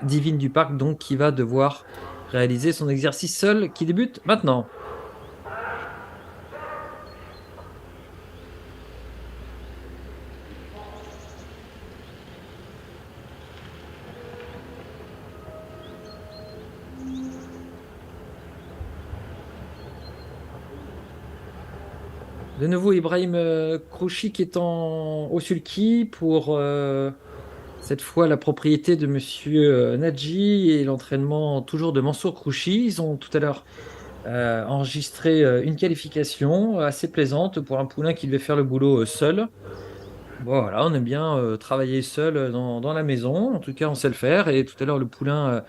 divine du parc, donc, qui va devoir réaliser son exercice seul, qui débute maintenant. De nouveau, Ibrahim Krouchi qui est au sulky pour cette fois la propriété de Monsieur Nadji et l'entraînement toujours de Mansour Krouchi. Ils ont tout à l'heure enregistré une qualification assez plaisante pour un poulain qui devait faire le boulot seul. Bon, voilà, on aime bien travailler seul dans la maison. En tout cas, on sait le faire. Et tout à l'heure, le poulain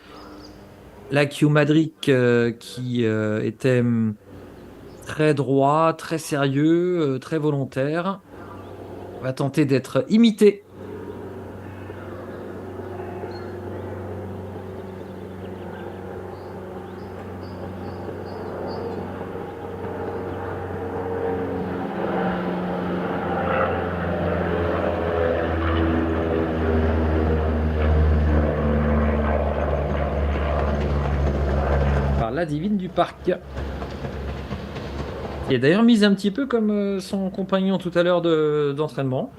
Lakio Madrik qui était très droit, très sérieux, très volontaire, va tenter d'être imité. Par la divine du parc. Qui est d'ailleurs mise un petit peu comme son compagnon tout à l'heure d'entraînement.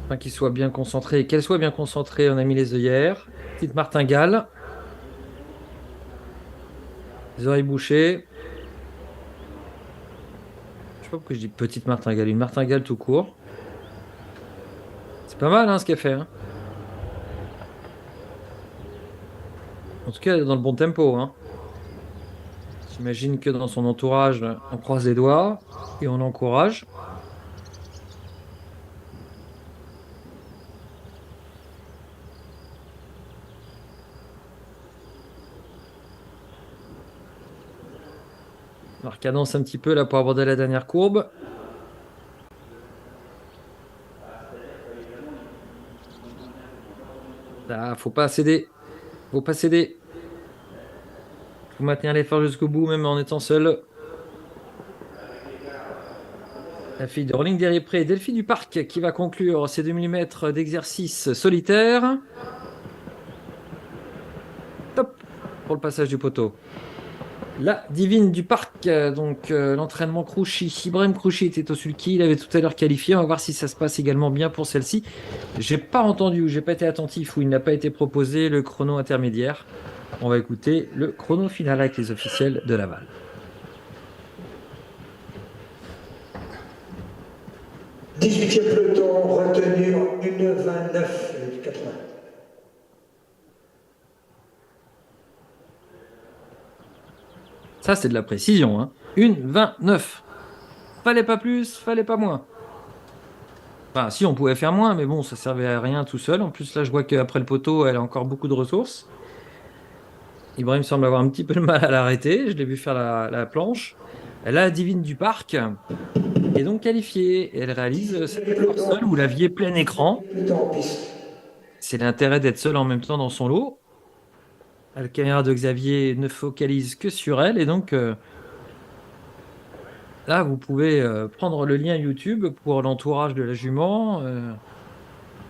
Afin qu'il soit bien concentré et qu'elle soit bien concentrée, on a mis les œillères. Petite martingale. Les oreilles bouchées. Je sais pas pourquoi je dis petite martingale, une martingale tout court. C'est pas mal hein, ce qu'elle fait. Hein. En tout cas, elle est dans le bon tempo. Hein. J'imagine que dans son entourage, on croise les doigts et on l'encourage. On recadence un petit peu là pour aborder la dernière courbe. Ah, faut pas céder. Faut pas céder. Faut maintenir l'effort jusqu'au bout, même en étant seul. La fille de Rolling Pré, Delphine du Parc, qui va conclure ses 2 mm d'exercice solitaire. Top pour le passage du poteau. La divine du parc, donc l'entraînement Krouchi. Ibrahim Krouchi était au sulky, il avait tout à l'heure qualifié. On va voir si ça se passe également bien pour celle-ci. J'ai pas entendu ou j'ai pas été attentif ou il n'a pas été proposé le chrono intermédiaire. On va écouter le chrono final avec les officiels de Laval. 18e peloton retenu en 1,29,80. Ça, c'est de la précision. Hein. 1,29. Fallait pas plus, fallait pas moins. Enfin, si, on pouvait faire moins, mais bon, ça servait à rien tout seul. En plus, là, je vois qu'après le poteau, elle a encore beaucoup de ressources. Ibrahim semble avoir un petit peu de mal à l'arrêter. Je l'ai vu faire la planche. La divine du parc est donc qualifiée. Et elle réalise cet effort seul. Vous l'aviez plein écran. C'est l'intérêt d'être seul en même temps dans son lot. La caméra de Xavier ne focalise que sur elle. Et donc, là, vous pouvez prendre le lien YouTube pour l'entourage de la jument.